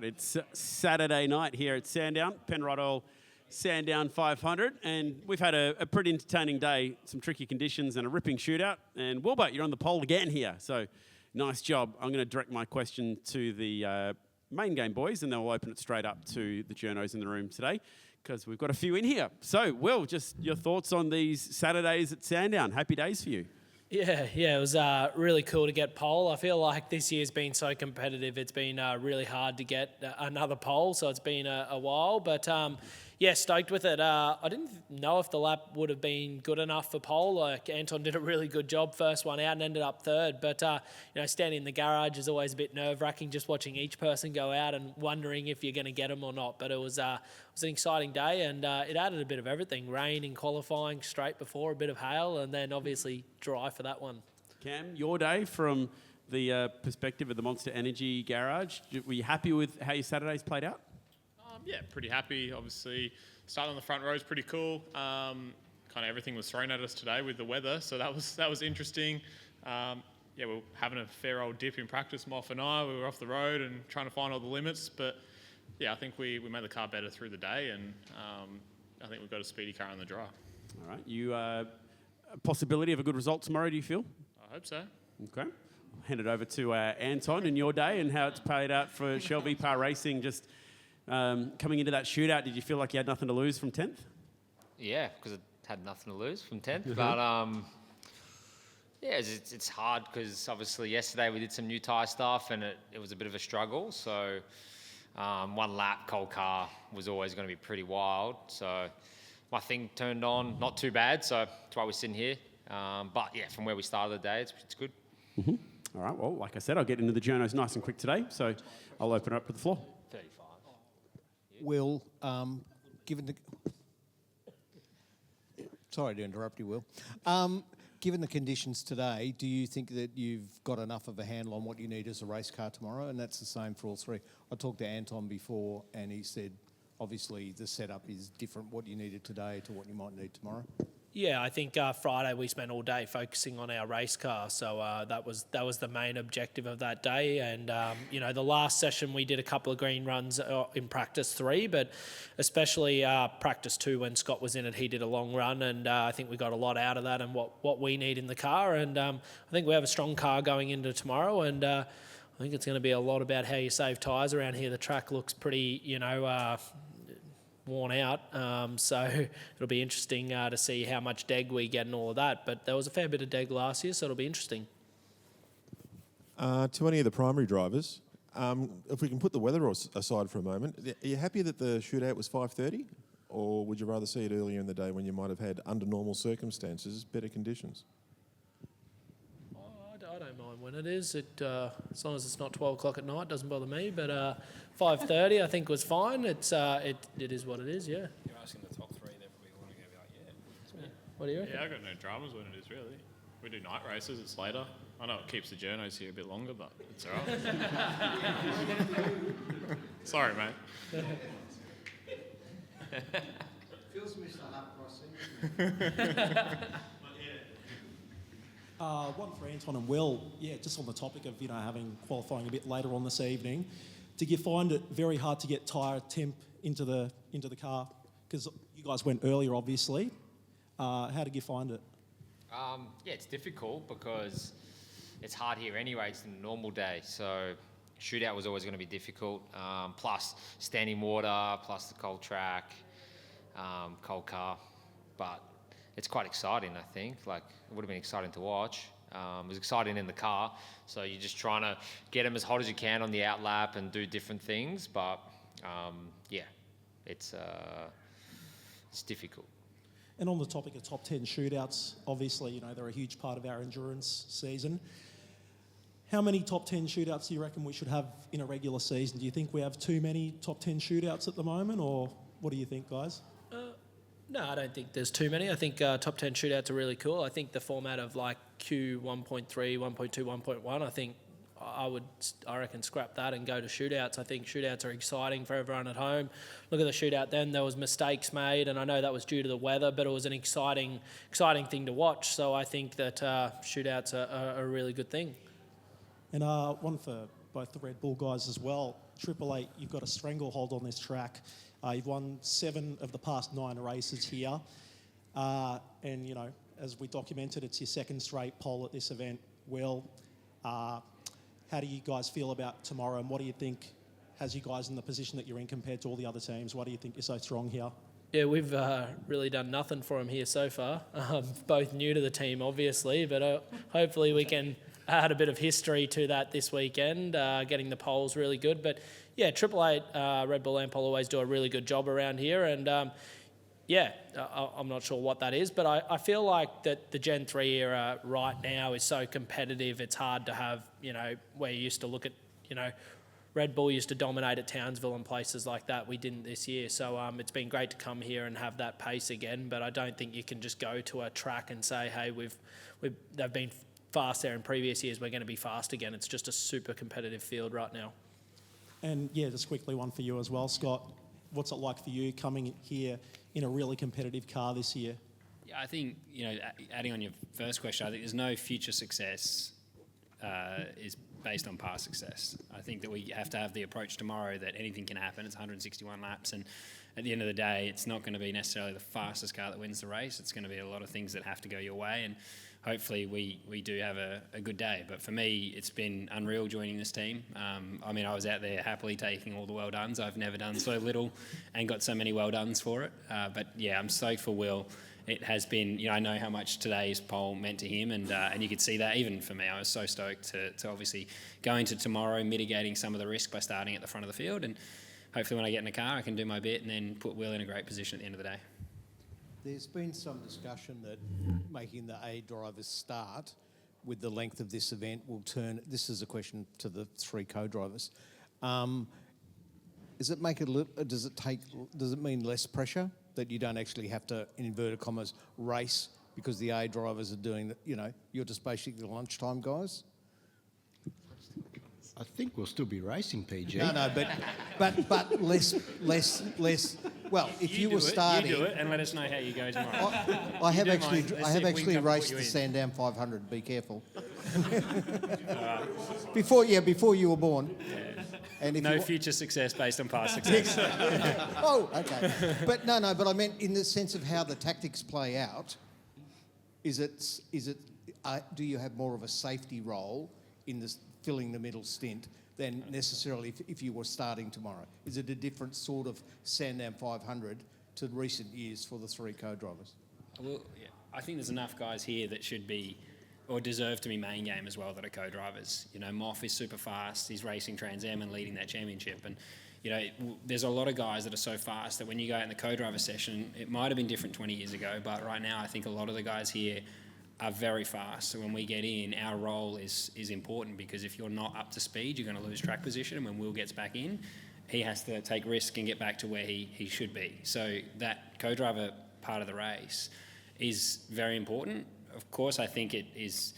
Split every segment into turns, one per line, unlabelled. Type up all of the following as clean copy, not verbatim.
right, it's Saturday night here at Sandown, Penrite Oil Sandown 500, and we've had a pretty entertaining day, some tricky conditions and a ripping shootout. And Wilbur, you're on the pole again here, so nice job. I'm going to direct my question to the main game boys, and then we'll open it straight up to the journos in the room today, because we've got a few in here. So, Will, just your thoughts on these Saturdays at Sandown. Happy days for you.
Yeah, it was really cool to get pole. I feel like this year's been so competitive. It's been really hard to get another pole, so it's been a while. But yeah, stoked with it. I didn't know if the lap would have been good enough for pole. Like Anton did a really good job first one out and ended up third. But standing in the garage is always a bit nerve-wracking, just watching each person go out and wondering if you're going to get them or not. But it was an exciting day, and it added a bit of everything. Rain in qualifying straight before, a bit of hail, and then obviously dry for that one.
Cam, your day from the perspective of the Monster Energy garage, were you happy with how your Saturdays played out?
Yeah, pretty happy. Obviously, starting on the front row is pretty cool. Kind of everything was thrown at us today with the weather, so that was interesting. Yeah, we were having a fair old dip in practice, Moff and I. We were off the road and trying to find all the limits, but yeah, I think we made the car better through the day, and I think we've got a speedy car on the dry.
All right. You a possibility of a good result tomorrow, do you feel?
I hope so.
Okay. I'll hand it over to Anton in your day and how it's played out for Shelby Par Racing. Just coming into that shootout, did you feel like you had nothing to lose from 10th?
Yeah, because I had nothing to lose from 10th. But yeah, it's hard because obviously yesterday we did some new tyre stuff and it was a bit of a struggle. So one lap, cold car was always going to be pretty wild. So my thing turned on, not too bad. So that's why we're sitting here. But yeah, from where we started the day, it's good.
Mm-hmm. All right. Well, like I said, I'll get into the journos nice and quick today. So I'll open it up to the floor.
35.
Will, given the... Sorry to interrupt you, Will. Given the conditions today, do you think that you've got enough of a handle on what you need as a race car tomorrow? And that's the same for all three. I talked to Anton before, and he said, obviously, the setup is different, what you needed today to what you might need tomorrow.
Yeah, I think Friday we spent all day focusing on our race car, so that was the main objective of that day. And the last session we did a couple of green runs in practice 3, but especially practice 2 when Scott was in it, he did a long run, and I think we got a lot out of that and what we need in the car. And I think we have a strong car going into tomorrow, and I think it's going to be a lot about how you save tyres around here. The track looks pretty, worn out, so it'll be interesting to see how much deg we get and all of that, but there was a fair bit of deg last year, so it'll be interesting.
To any of the primary drivers, if we can put the weather aside for a moment, are you happy that the shootout was 5:30, or would you rather see it earlier in the day when you might have had, under normal circumstances, better conditions?
I don't mind when it is. As long as it's not 12 o'clock at night, doesn't bother me. But 5:30, I think, was fine. It is what it is. Yeah.
You're asking the top 3, they're probably want to go out. Yeah.
What do you reckon?
Yeah, I got no dramas when it is really. We do night races. It's later. I know it keeps the journos here a bit longer, but it's all right. Sorry, mate.
Feels missed the lap crossing.
One for Anton and Will. Yeah, just on the topic of having qualifying a bit later on this evening, did you find it very hard to get tyre temp into the car? Because you guys went earlier, obviously. How did you find it?
Yeah, it's difficult because it's hard here anyway. It's a normal day, so shootout was always going to be difficult. Plus standing water, plus the cold track, cold car, but it's quite exciting, I think. Like, it would have been exciting to watch. It was exciting in the car. So you're just trying to get them as hot as you can on the out lap and do different things. But, yeah, it's difficult.
And on the topic of top 10 shootouts, obviously, they're a huge part of our endurance season. How many top 10 shootouts do you reckon we should have in a regular season? Do you think we have too many top 10 shootouts at the moment, or what do you think, guys?
No, I don't think there's too many. I think top 10 shootouts are really cool. I think the format of like Q1.3, 1.2, 1.1, I reckon scrap that and go to shootouts. I think shootouts are exciting for everyone at home. Look at the shootout then. There was mistakes made, and I know that was due to the weather, but it was an exciting thing to watch. So I think that shootouts are a really good thing.
And one for both the Red Bull guys as well. Triple Eight, you've got a stranglehold on this track. You've won 7 of the past 9 races here. And, you know, as we documented, it's your second straight pole at this event. Will, how do you guys feel about tomorrow, and what do you think has you guys in the position that you're in compared to all the other teams? Why do you think you're so strong here?
Yeah, we've really done nothing for him here so far. Both new to the team, obviously, but hopefully we can add a bit of history to that this weekend, getting the poles really good. But yeah, Triple Eight, Red Bull Ampol always do a really good job around here. And I'm not sure what that is, but I feel like that the Gen 3 era right now is so competitive, it's hard to have, you know, where you used to look at, you know, Red Bull used to dominate at Townsville and places like that. We didn't this year. So it's been great to come here and have that pace again. But I don't think you can just go to a track and say, hey, they've been fast there in previous years, we're going to be fast again. It's just a super competitive field right now.
And yeah, just quickly one for you as well, Scott. What's it like for you coming here in a really competitive car this year?
Yeah, I think, you know, adding on your first question, I think there's no future success is based on past success. I think that we have to have the approach tomorrow that anything can happen. It's 161 laps, and at the end of the day, it's not going to be necessarily the fastest car that wins the race. It's going to be a lot of things that have to go your way, and hopefully we do have a good day. But for me, it's been unreal joining this team. I mean, I was out there happily taking all the well dones. I've never done so little and got so many well dones for it. But yeah, I'm stoked for Will. It has been, you know, I know how much today's pole meant to him, and you could see that even for me. I was so stoked to obviously go into tomorrow mitigating some of the risk by starting at the front of the field, and hopefully when I get in the car I can do my bit and then put Will in a great position at the end of the day.
There's been some discussion that making the A drivers start with the length of this event will turn. This is a question to the 3 co-drivers. Does it mean less pressure that you don't actually have to, in inverted commas, race because the A drivers are doing, you know, you're just basically the lunchtime guys?
I think we'll still be racing, PG.
No, but less. Well, if you were starting,
you do it, and let us know how you go tomorrow.
I have actually raced the Sandown 500. Be careful. Before you were born.
Yeah.
And if
no future success based on past success.
Oh, okay. But no. But I meant in the sense of how the tactics play out. Do you have more of a safety role in this filling the middle stint than necessarily if you were starting tomorrow? Is it a different sort of Sandown 500 to recent years for the 3 co-drivers?
Well, yeah, I think there's enough guys here that should be or deserve to be main game as well that are co-drivers. You know, Moff is super fast. He's racing Trans Am and leading that championship. And, you know, there's a lot of guys that are so fast that when you go out in the co-driver session, it might have been different 20 years ago, but right now I think a lot of the guys here are very fast. So when we get in, our role is important, because if you're not up to speed, you're going to lose track position. And when Will gets back in, he has to take risk and get back to where he should be. So that co-driver part of the race is very important. Of course, I think it is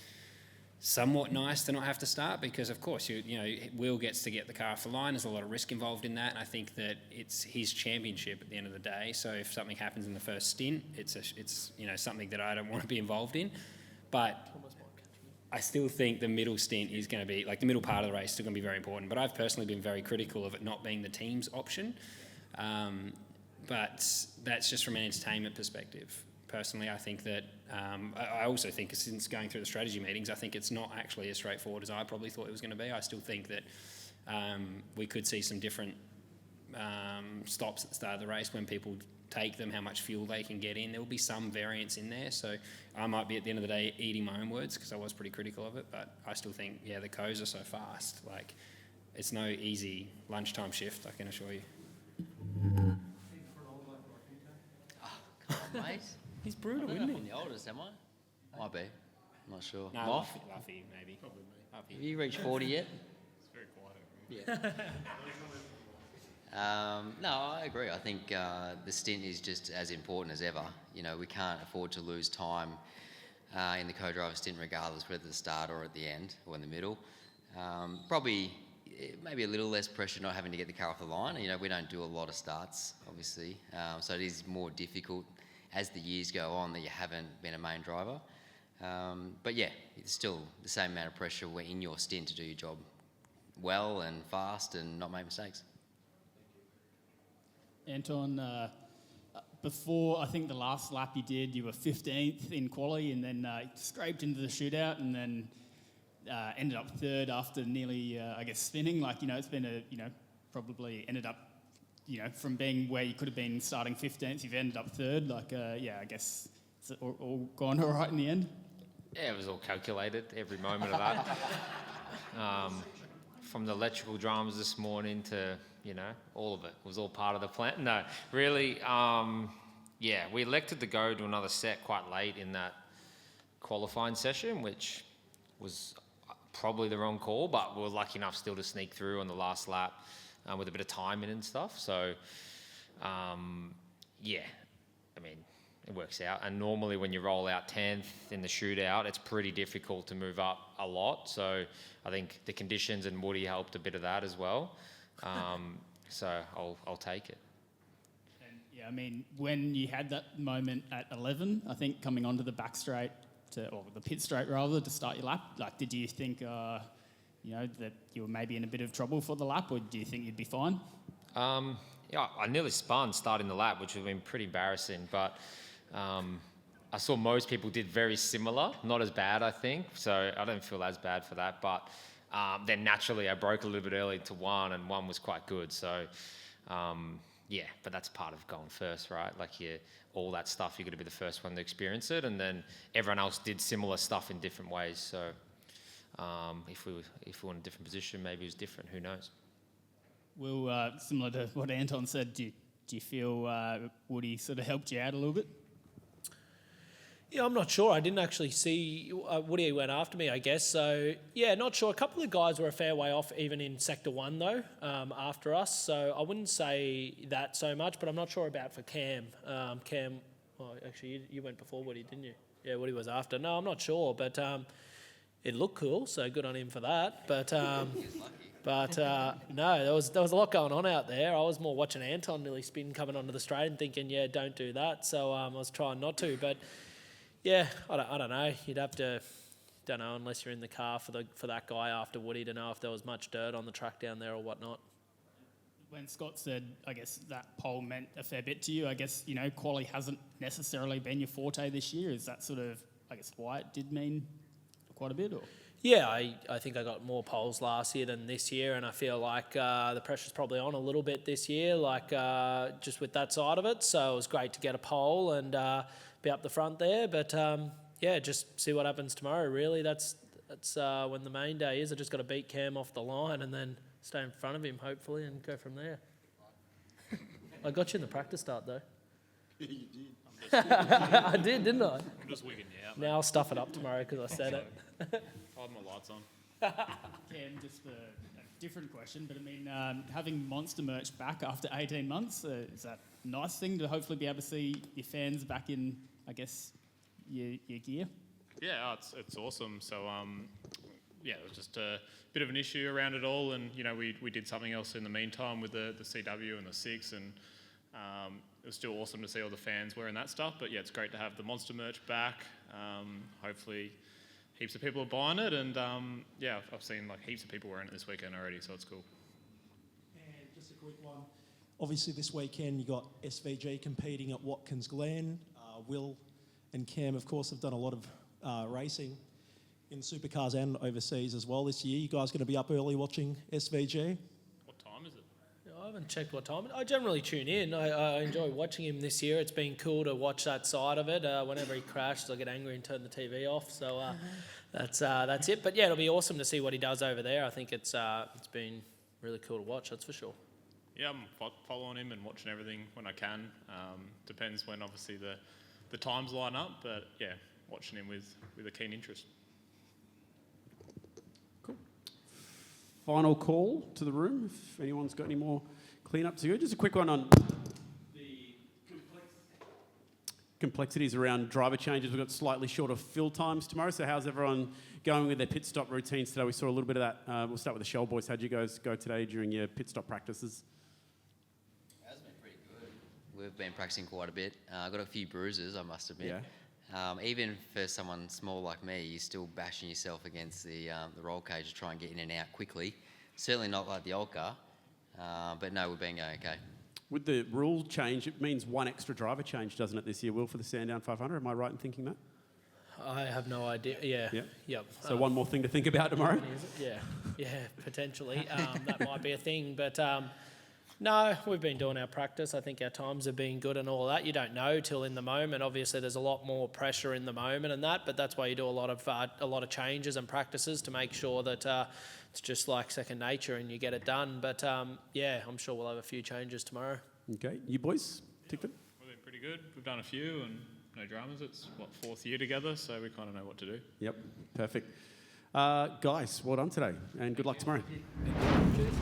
somewhat nice to not have to start, because of course you know Will gets to get the car off the line. There's a lot of risk involved in that, and I think that it's his championship at the end of the day. So if something happens in the first stint, it's you know something that I don't want to be involved in. But I still think the middle stint is going to be, like, the middle part of the race is still going to be very important. But I've personally been very critical of it not being the team's option. But that's just from an entertainment perspective. Personally, I think that I also think, since going through the strategy meetings, I think it's not actually as straightforward as I probably thought it was going to be. I still think that we could see some different stops at the start of the race when people take them, how much fuel they can get in. There will be some variance in there. So I might be, at the end of the day, eating my own words, because I was pretty critical of it. But I still think, yeah, the co's are so fast. Like, it's no easy lunchtime shift, I can assure you.
Come on, mate.
He's brutal,
I don't
isn't
know
he?
if I'm the oldest, am I? Might be. I'm not sure.
No,
Moff?
Luffy, maybe. Probably me.
Have you reached 40 yet?
It's very quiet over here.
Yeah. No, I agree. I think the stint is just as important as ever. You know, we can't afford to lose time in the co-driver stint, regardless whether at the start or at the end or in the middle. Probably maybe a little less pressure not having to get the car off the line. You know, we don't do a lot of starts, obviously, so it is more difficult as the years go on that you haven't been a main driver. But yeah, it's still the same amount of pressure in your stint to do your job well and fast and not make mistakes.
Anton, before I think the last lap you did, you were 15th in quali and then scraped into the shootout and then ended up third after nearly, spinning. It's been probably ended up, from being where you could have been starting 15th, you've ended up third. I guess it's all gone all right in the end.
Yeah, it was all calculated, every moment of that. From the electrical dramas this morning to, all of it was all part of the plan. No, really, we elected to go to another set quite late in that qualifying session, which was probably the wrong call, but we were lucky enough still to sneak through on the last lap with a bit of time in and stuff. So, it works out. And normally when you roll out 10th in the shootout, it's pretty difficult to move up a lot. So I think the conditions and Woody helped a bit of that as well. So I'll take it.
And when you had that moment at 11, I think coming onto the back straight, or the pit straight rather, to start your lap, did you think, that you were maybe in a bit of trouble for the lap, or do you think you'd be fine?
I nearly spun starting the lap, which would have been pretty embarrassing, but I saw most people did very similar, not as bad, I think, so I don't feel as bad for that, but then naturally I broke a little bit early to one, and one was quite good, so but that's part of going first, right? All that stuff, you've got to be the first one to experience it, and then everyone else did similar stuff in different ways, so if we were in a different position, maybe it was different, who knows?
Well, similar to what Anton said, do you feel Woody sort of helped you out a little bit?
Yeah, I'm not sure. I didn't actually see Woody went after me, I guess. So, not sure. A couple of guys were a fair way off, even in Sector 1, though, after us. So I wouldn't say that so much, but I'm not sure about for Cam. You went before Woody, didn't you? Yeah, Woody was after. No, I'm not sure, but it looked cool, so good on him for that. But no, there was a lot going on out there. I was more watching Anton nearly spin coming onto the straight and thinking, don't do that. So I was trying not to, but... Yeah, I don't know. You'd have to, don't know, unless you're in the car for that guy after Woody to know if there was much dirt on the track down there or whatnot.
When Scott said, I guess that pole meant a fair bit to you, I guess, quali hasn't necessarily been your forte this year. Is that sort of, I guess, why it did mean quite a bit? Or?
Yeah, I think I got more poles last year than this year, and I feel like the pressure's probably on a little bit this year, just with that side of it. So it was great to get a pole and... be up the front there, but just see what happens tomorrow. Really, that's when the main day is. I just got to beat Cam off the line and then stay in front of him, hopefully, and go from there. I got you in the practice start though.
Yeah, you did.
I did, didn't I?
I'm just wigging you out.
Now I'll stuff it up tomorrow because I said it.
I'll have my lights on.
Cam, just a different question, but having Monster merch back after 18 months, is that a nice thing to hopefully be able to see your fans back in, I guess, your gear?
Yeah, it's awesome. So, it was just a bit of an issue around it all, and we did something else in the meantime with the CW and the 6, and it was still awesome to see all the fans wearing that stuff. But it's great to have the Monster merch back. Hopefully, heaps of people are buying it, and I've seen heaps of people wearing it this weekend already, so it's cool.
And just a quick one. Obviously, this weekend you got SVG competing at Watkins Glen. Will and Cam, of course, have done a lot of racing in supercars and overseas as well this year. You guys going to be up early watching SVG?
What time is it?
I haven't checked what time. I generally tune in. I enjoy watching him this year. It's been cool to watch that side of it. Whenever he crashes, I get angry and turn the TV off. So that's it. But it'll be awesome to see what he does over there. I think it's been really cool to watch. That's for sure.
Yeah, I'm following him and watching everything when I can. Depends when obviously the times line up, but watching him with a keen interest.
Cool. Final call to the room, if anyone's got any more clean-up to go. Just a quick one on the complexities around driver changes. We've got slightly shorter fill times tomorrow, so how's everyone going with their pit stop routines today? We saw a little bit of that. We'll start with the Shell boys. How'd you guys go today during your pit stop practices?
That's been pretty good. We've been practicing quite a bit. I got a few bruises, I must admit. Yeah. Even for someone small like me, you're still bashing yourself against the roll cage to try and get in and out quickly. Certainly not like the old car, but no, we've been going okay.
With the rule change, it means one extra driver change, doesn't it, this year, Will, for the Sandown 500? Am I right in thinking that?
I have no idea. Yeah. Yep.
So one more thing to think about tomorrow?
Yeah, potentially. That might be a thing. But no, we've been doing our practice. I think our times have been good and all that. You don't know till in the moment. Obviously, there's a lot more pressure in the moment and that, but that's why you do a lot of changes and practices to make sure that it's just like second nature and you get it done. But yeah, I'm sure we'll have a few changes tomorrow.
Okay. You boys, Tickford?
We've been pretty good. We've done a few and no dramas. It's, fourth year together, so we kind of know what to do.
Yep. Perfect. Guys, well done today and good luck tomorrow.
Cheers.